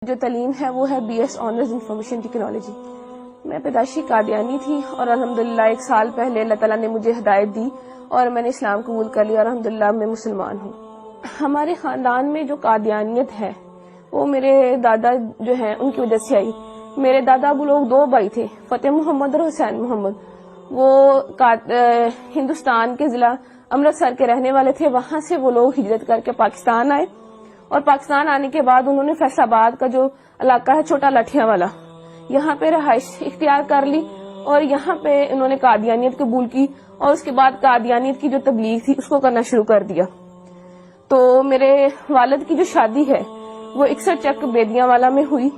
جو تعلیم ہے وہ ہے BS آنرز انفارمیشن ٹیکنالوجی. میں پیدائشی قادیانی تھی اور الحمدللہ 1 سال پہلے اللہ تعالیٰ نے مجھے ہدایت دی اور میں نے اسلام قبول کر لیا اور الحمدللہ میں مسلمان ہوں. ہمارے خاندان میں جو قادیانیت ہے وہ میرے دادا جو ہیں ان کی وجہ سے آئی. میرے دادا ابو لوگ 2 بھائی تھے، فتح محمد اور حسین محمد. وہ ہندوستان کے ضلع امرتسر کے رہنے والے تھے. وہاں سے وہ لوگ ہجرت کر کے پاکستان آئے اور پاکستان آنے کے بعد انہوں نے فیصل آباد کا جو علاقہ ہے چھوٹا لٹھیاں والا، یہاں پہ رہائش اختیار کر لی اور یہاں پہ انہوں نے قادیانیت قبول کی اور اس کے بعد قادیانیت کی جو تبلیغ تھی اس کو کرنا شروع کر دیا. تو میرے والد کی جو شادی ہے وہ 61 چک بیدیاں والا میں ہوئی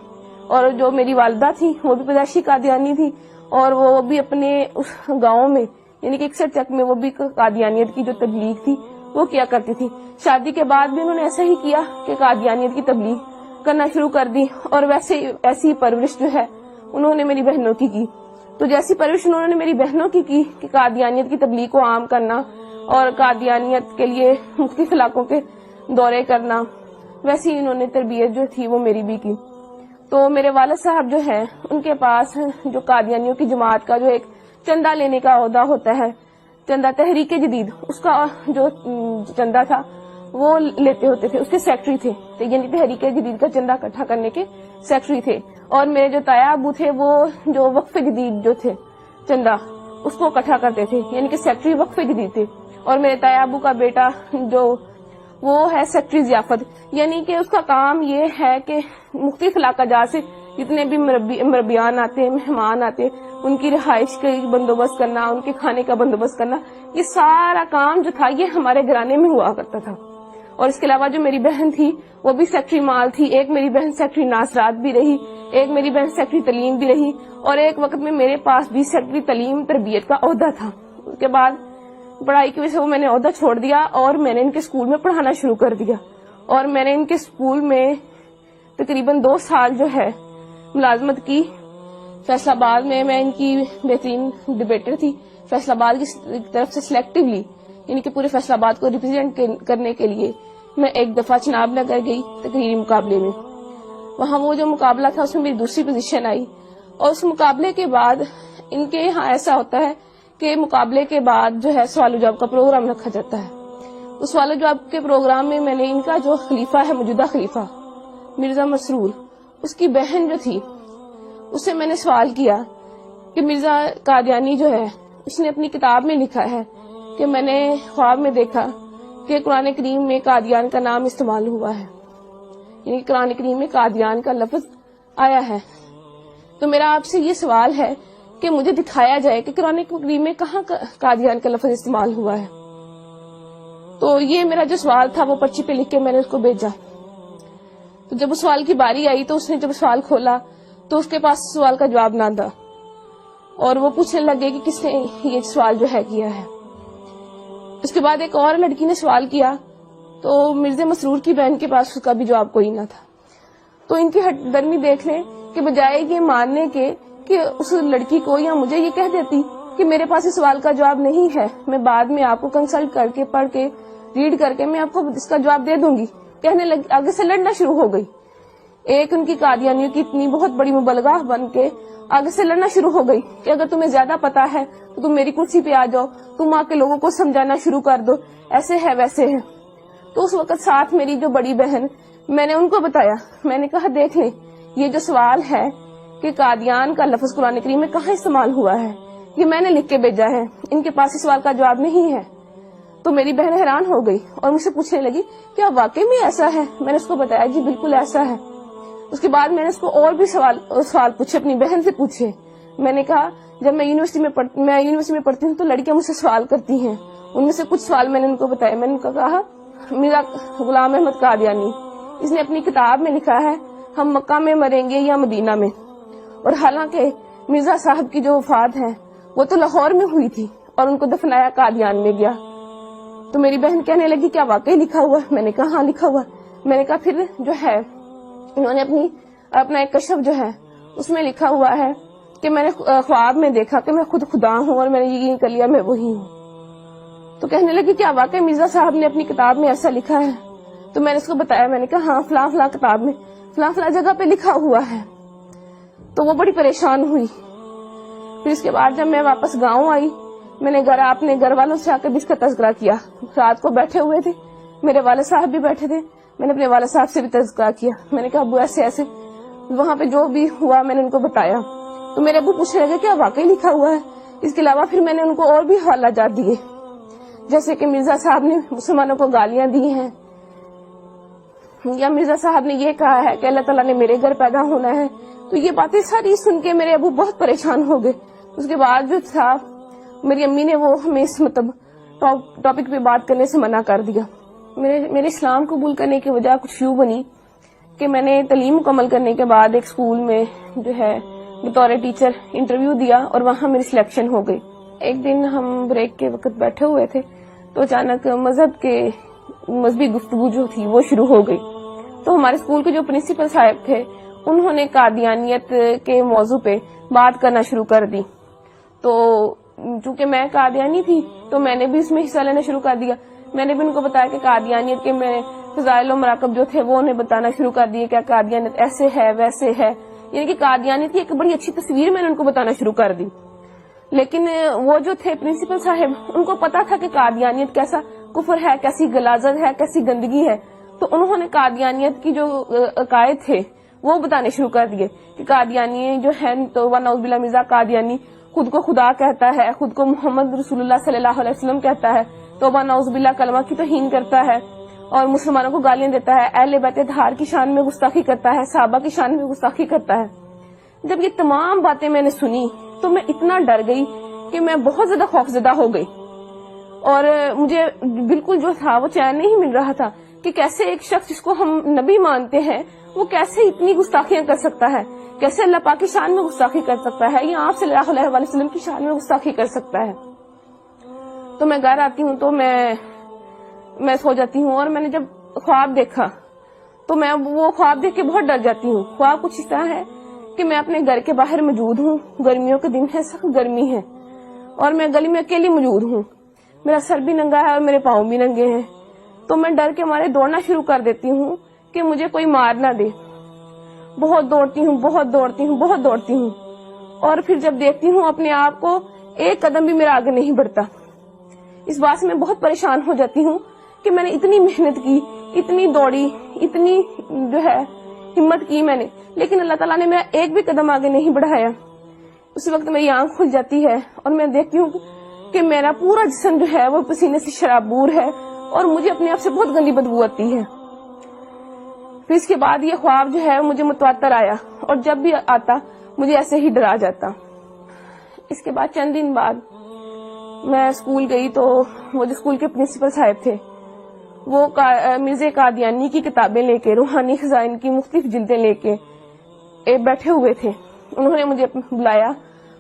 اور جو میری والدہ تھی وہ بھی پیدائشی قادیانی تھی اور وہ بھی اپنے اس گاؤں میں یعنی کہ 61 چک میں وہ بھی قادیانیت کی جو تبلیغ تھی وہ کیا کرتی تھی. شادی کے بعد بھی انہوں نے ایسا ہی کیا کہ قادیانیت کی تبلیغ کرنا شروع کر دی اور ایسی پرورش جو ہے انہوں نے میری بہنوں کی کی. تو جیسی پرورش انہوں نے میری بہنوں کی کہ قادیانیت کی تبلیغ کو عام کرنا اور قادیانیت کے لیے مختلف علاقوں کے دورے کرنا، ویسی انہوں نے تربیت جو تھی وہ میری بھی کی. تو میرے والد صاحب جو ہے ان کے پاس جو قادیانیوں کی جماعت کا جو ایک چندہ لینے کا عہدہ ہوتا ہے، چندہ تحریک جدید، اس کا جو چندہ تھا وہ لیتے ہوتے تھے، اس کے سیکٹری تھے. یعنی تحریک جدید کا چندہ اکٹھا کرنے کے سیکٹری تھے. اور میرے جو تایا ابو تھے وہ جو وقف جدید جو تھے چندہ اس کو اکٹھا کرتے تھے، یعنی کہ سیکٹری وقف جدید تھے. اور میرے تایا ابو کا بیٹا جو وہ ہے سیکٹری ضیافت، یعنی کہ اس کا کام یہ ہے کہ مختلف علاقہ جات سے جتنے بھی مربیان آتے، مہمان آتے، ان کی رہائش کا بندوبست کرنا، ان کے کھانے کا بندوبست کرنا، یہ سارا کام جو تھا یہ ہمارے گھرانے میں ہوا کرتا تھا. اور اس کے علاوہ جو میری بہن تھی وہ بھی سیکٹری مال تھی. ایک میری بہن سیکٹری ناصرات بھی رہی، ایک میری بہن سیکٹری تعلیم بھی رہی اور ایک وقت میں میرے پاس بھی سیکٹری تعلیم تربیت کا عہدہ تھا. اس کے بعد پڑھائی کی وجہ سے وہ میں نے عہدہ چھوڑ دیا اور میں نے ان کے اسکول میں پڑھانا شروع کر دیا. اور میں نے ان کے اسکول میں تقریباً 2 سال جو ہے ملازمت کی. فیصل آباد میں ان کی بہترین ڈبیٹر تھی. فیصل آباد کی طرف سے سلیکٹیولی یعنی کہ پورے فیصل آباد کو ریپرزینٹ کرنے کے لیے میں ایک دفعہ چناب نگر گئی تقریری مقابلے میں. وہاں وہ جو مقابلہ تھا اس میں میری دوسری پوزیشن آئی. اور اس مقابلے کے بعد ان کے یہاں ایسا ہوتا ہے کہ مقابلے کے بعد جو ہے سوال و جواب کا پروگرام رکھا جاتا ہے. اس سوال و جواب کے پروگرام میں میں نے ان کا جو خلیفہ ہے، موجودہ خلیفہ مرزا مسرور، اس کی بہن جو تھی اس سے میں نے سوال کیا کہ مرزا قادیانی جو ہے اس نے اپنی کتاب میں لکھا ہے کہ میں نے خواب میں دیکھا کہ قرآن کریم میں قادیان کا نام استعمال ہوا ہے، یعنی قرآن کریم میں قادیان کا لفظ آیا ہے. تو میرا آپ سے یہ سوال ہے کہ مجھے دکھایا جائے کہ قرآن کریم میں کہاں قادیان کا لفظ استعمال ہوا ہے. تو یہ میرا جو سوال تھا وہ پرچی پہ لکھ کے میں نے اس کو بھیجا. تو جب اس سوال کی باری آئی تو اس نے جب سوال کھولا تو اس کے پاس سوال کا جواب نہ تھا اور وہ پوچھنے لگے کہ کس نے یہ سوال جو ہے کیا ہے. اس کے بعد ایک اور لڑکی نے سوال کیا تو مرزا مسرور کی بہن کے پاس اس کا بھی جواب کوئی نہ تھا. تو ان کی ہٹ درمی دیکھ لیں کہ بجائے یہ ماننے کے کہ اس لڑکی کو یا مجھے یہ کہہ دیتی کہ میرے پاس اس سوال کا جواب نہیں ہے، میں بعد میں آپ کو کنسلٹ کر کے پڑھ کے ریڈ کر کے میں آپ کو اس کا جواب دے دوں گی، کہنے لگی، آگے سے لڑنا شروع ہو گئی. ایک ان کی قادیانیوں کی اتنی بہت بڑی مبلغہ بن کے آگے سے لڑنا شروع ہو گئی کہ اگر تمہیں زیادہ پتا ہے تو تم میری کرسی پہ آ جاؤ، تم آ کے لوگوں کو سمجھانا شروع کر دو، ایسے ہے ویسے ہے. تو اس وقت ساتھ میری جو بڑی بہن، میں نے ان کو بتایا، میں نے کہا دیکھ لیں یہ جو سوال ہے کہ قادیان کا لفظ قرآن کریم میں کہاں استعمال ہوا ہے یہ میں نے لکھ کے بھیجا ہے، ان کے پاس اس سوال کا جواب نہیں ہے. تو میری بہن حیران ہو گئی اور مجھ سے پوچھنے لگی کیا واقعی میں ایسا ہے؟ میں نے اس کو بتایا جی بالکل ایسا ہے. اس کے بعد میں نے اس کو اور بھی سوال پوچھے، اپنی بہن سے پوچھے. میں نے کہا جب میں یونیورسٹی میں پڑھتی ہوں تو لڑکیاں مجھ سے سوال کرتی ہیں، ان میں سے کچھ سوال میں نے ان کو بتایا. میں نے ان کو کہا میرا غلام احمد قادیانی، اس نے اپنی کتاب میں لکھا ہے ہم مکہ میں مریں گے یا مدینہ میں. اور حالانکہ مرزا صاحب کی جو وفات ہے وہ تو لاہور میں ہوئی تھی اور ان کو دفنایا قادیان میں گیا. تو میری بہن کہنے لگی کیا واقعی لکھا ہوا؟ میں نے کہا ہاں لکھا ہوا. میں نے کہا پھر جو ہے انہوں نے اپنا ایک کشف جو ہے اس میں لکھا ہوا ہے کہ میں نے خواب میں دیکھا کہ میں خود خدا ہوں اور میں نے یقین کر لیا میں وہی ہوں. تو کہنے لگی کیا واقعی مرزا صاحب نے اپنی کتاب میں ایسا لکھا ہے؟ تو میں نے اس کو بتایا، میں نے کہا ہاں فلاں فلاں کتاب میں فلاں فلاں جگہ پہ لکھا ہوا ہے. تو وہ بڑی پریشان ہوئی. پھر اس کے بعد جب میں واپس گاؤں آئی, میں نے اپنے گھر والوں سے آ کے بھی اس کا تذکرہ کیا. رات کو بیٹھے ہوئے تھے, میرے والد صاحب بھی بیٹھے تھے, میں نے اپنے والد صاحب سے بھی تذکرہ کیا. میں نے کہا ابو ایسے ایسے وہاں پہ جو بھی ہوا میں نے ان کو بتایا. تو میرے ابو پوچھنے لگے کیا واقعی لکھا ہوا ہے. اس کے علاوہ پھر میں نے ان کو اور بھی حوالہ جات دیے, جیسے کہ مرزا صاحب نے مسلمانوں کو گالیاں دی ہیں, یا مرزا صاحب نے یہ کہا ہے کہ اللہ تعالیٰ نے میرے گھر پیدا ہونا ہے. تو یہ باتیں ساری سن کے میرے ابو بہت پریشان ہو گئے. اس کے بعد جو تھا میری امی نے وہ ہمیں اس ٹاپک پہ بات کرنے سے منع کر دیا. میرے اسلام قبول کرنے کی وجہ کچھ یوں بنی کہ میں نے تعلیم مکمل کرنے کے بعد ایک اسکول میں جو ہے بطور ٹیچر انٹرویو دیا اور وہاں میری سلیکشن ہو گئی. ایک دن ہم بریک کے وقت بیٹھے ہوئے تھے تو اچانک مذہبی گفتگو جو تھی وہ شروع ہو گئی. تو ہمارے اسکول کے جو پرنسپل صاحب تھے انہوں نے قادیانیت کے موضوع پہ بات کرنا شروع کر دی. تو چونکہ میں قادیانی تھی تو میں نے بھی اس میں حصہ لینا شروع کر دیا. میں نے بھی ان کو بتایا کہ قادیانیت کے میں فضائل و مراقب جو تھے وہ انہیں بتانا شروع کر دیے, کیا قادیانیت ایسے ہے ویسے ہے, یعنی کہ قادیانیت کی ایک بڑی اچھی تصویر میں نے ان کو بتانا شروع کر دی. لیکن وہ جو تھے پرنسپل صاحب ان کو پتا تھا کہ قادیانیت کیسا کفر ہے, کیسی غلاظت ہے, کیسی گندگی ہے. تو انہوں نے قادیانیت کی جو عقائد تھے وہ بتانے شروع کر دیے کہ قادیانی جو ہے تو نعوذ باللہ مرزا قادیانی خود کو خدا کہتا ہے, خود کو محمد رسول اللہ صلی اللہ علیہ وسلم کہتا ہے, توبہ نعوذ باللہ کلمہ کی توہین کرتا ہے اور مسلمانوں کو گالیاں دیتا ہے, اہل بیت اطہار کی شان میں گستاخی کرتا ہے, صحابہ کی شان میں گستاخی کرتا ہے. جب یہ تمام باتیں میں نے سنی تو میں اتنا ڈر گئی کہ میں بہت زیادہ خوفزدہ ہو گئی, اور مجھے بالکل جو تھا وہ چین نہیں مل رہا تھا کہ کیسے ایک شخص جس کو ہم نبی مانتے ہیں وہ کیسے اتنی گستاخیاں کر سکتا ہے, کیسے اللہ پاک کی شان میں گستاخی کر سکتا ہے, یا آپ صلی اللہ علیہ وسلم کی شان میں گستاخی کر سکتا ہے. تو میں گھر آتی ہوں تو میں سو جاتی ہوں, اور میں نے جب خواب دیکھا تو میں وہ خواب دیکھ کے بہت ڈر جاتی ہوں. خواب کچھ اس طرح ہے کہ میں اپنے گھر کے باہر موجود ہوں, گرمیوں کے دن ہے, سخت گرمی ہے, اور میں گلی میں اکیلی موجود ہوں, میرا سر بھی ننگا ہے اور میرے پاؤں بھی ننگے ہیں. تو میں ڈر کے مارے دوڑنا شروع کر دیتی ہوں کہ مجھے کوئی مار نہ دے. بہت دوڑتی ہوں, بہت دوڑتی ہوں, بہت دوڑتی ہوں, اور پھر جب دیکھتی ہوں اپنے آپ کو ایک قدم بھی میرا آگے نہیں بڑھتا. اس بات سے میں بہت پریشان ہو جاتی ہوں کہ میں نے اتنی محنت کی, اتنی دوڑی, اتنی جو ہے ہمت کی میں نے, لیکن اللہ تعالیٰ نے میرا ایک بھی قدم آگے نہیں بڑھایا. اسی وقت میری آنکھ کھل جاتی ہے اور میں دیکھتی ہوں کہ میرا پورا جسم جو ہے وہ پسینے سے شرابور ہے اور مجھے اپنے آپ سے بہت گندی بدبو آتی ہے. پھر اس کے بعد یہ خواب جو ہے مجھے متواتر آیا, اور جب بھی آتا مجھے ایسے ہی ڈرا جاتا. اس کے بعد چند دن بعد میں اسکول گئی تو وہ جو اسکول کے پرنسپل صاحب تھے وہ مرزا قادیانی کی کتابیں لے کے, روحانی خزائن کی مختلف جلدیں لے کے بیٹھے ہوئے تھے. انہوں نے مجھے بلایا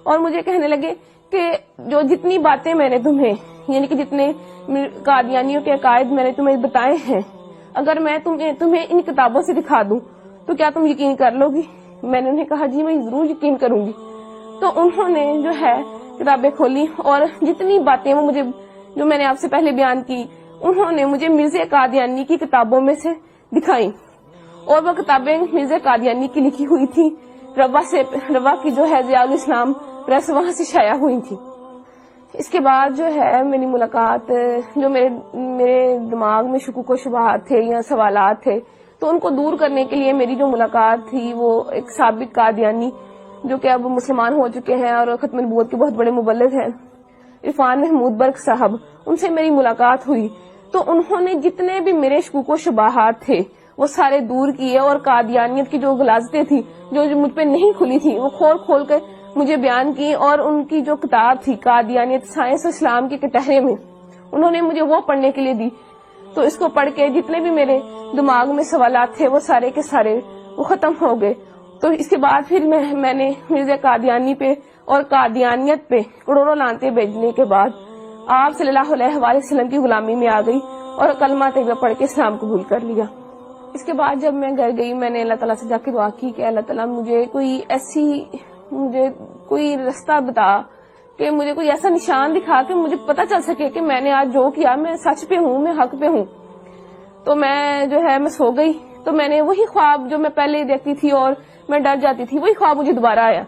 اور مجھے کہنے لگے کہ جو جتنی باتیں میں نے تمہیں, یعنی کہ جتنے قادیانیوں کے عقائد میں نے تمہیں بتائے ہیں, اگر میں تمہیں ان کتابوں سے دکھا دوں تو کیا تم یقین کر لو گی؟ میں نے انہیں کہا جی میں ضرور یقین کروں گی. تو انہوں نے جو ہے کتابیں کھولی اور جتنی باتیں وہ مجھے جو میں نے آپ سے پہلے بیان کی انہوں نے مجھے مرزا قادیانی کی کتابوں میں سے دکھائیں, اور وہ کتابیں مرزا قادیانی کی لکھی ہوئی تھی. روا کی جو ہے ضیاء الاسلام پریس وہاں سے شائع ہوئی تھی. اس کے بعد جو ہے میری ملاقات, جو میرے دماغ میں شکوک و شبہات تھے یا سوالات تھے تو ان کو دور کرنے کے لیے میری جو ملاقات تھی وہ ایک سابق قادیانی جو کہ اب مسلمان ہو چکے ہیں اور ختم نبوت کے بہت بڑے مبلغ ہیں, عرفان محمود برق صاحب, ان سے میری ملاقات ہوئی. تو انہوں نے جتنے بھی میرے شکوک و شبہات تھے وہ سارے دور کیے, اور قادیانیت کی جو غلاظتیں تھی جو مجھ پہ نہیں کھلی تھی وہ کھول کے مجھے بیان کی. اور ان کی جو کتاب تھی قادیانیت سائنس اسلام کے کٹہرے میں, انہوں نے مجھے وہ پڑھنے کے لیے دی. تو اس کو پڑھ کے جتنے بھی میرے دماغ میں سوالات تھے وہ سارے کے سارے وہ ختم ہو گئے. تو اس کے بعد پھر میں نے مرزا قادیانی پہ اور قادیانیت پہ کروڑوں لعنتیں بھیجنے کے بعد آپ صلی اللہ علیہ وسلم کی غلامی میں آ گئی اور کلمہ طیبہ پڑھ کے اسلام قبول کر لیا. اس کے بعد جب میں گھر گئی میں نے اللہ تعالیٰ سے جا کے دعا کی کہ اللہ تعالیٰ مجھے کوئی رستہ بتا, کہ مجھے کوئی ایسا نشان دکھا کہ مجھے پتہ چل سکے کہ میں نے آج جو کیا میں سچ پہ ہوں, میں حق پہ ہوں. تو میں جو ہے میں سو گئی. تو میں نے وہی خواب جو میں پہلے دیکھتی تھی اور میں ڈر جاتی تھی، وہی خواب مجھے دوبارہ آیا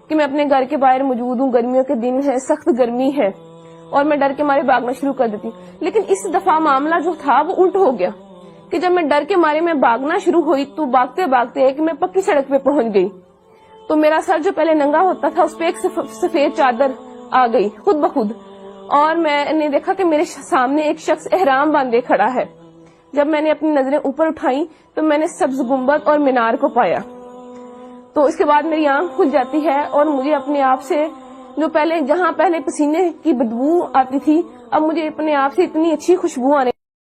کہ میں اپنے گھر کے باہر موجود ہوں، گرمیوں کے دن ہے، سخت گرمی ہے، اور میں ڈر کے مارے بھاگنا شروع کر دیتی. لیکن اس دفعہ معاملہ جو تھا وہ الٹ ہو گیا کہ جب میں ڈر کے مارے میں بھاگنا شروع ہوئی تو بھاگتے بھاگتے ایک میں پکی سڑک پہ پہنچ گئی. تو میرا سر جو پہلے ننگا ہوتا تھا اس پہ ایک سفید چادر آ گئی خود بخود، اور میں نے دیکھا کہ میرے سامنے ایک شخص احرام باندھے کھڑا ہے. جب میں نے اپنی نظریں اوپر اٹھائیں تو میں نے سبز گنبد اور مینار کو پایا. تو اس کے بعد میری آنکھ کھل جاتی ہے اور مجھے اپنے آپ سے جو جہاں پہلے پسینے کی بدبو آتی تھی، اب مجھے اپنے آپ سے اتنی اچھی خوشبو آنے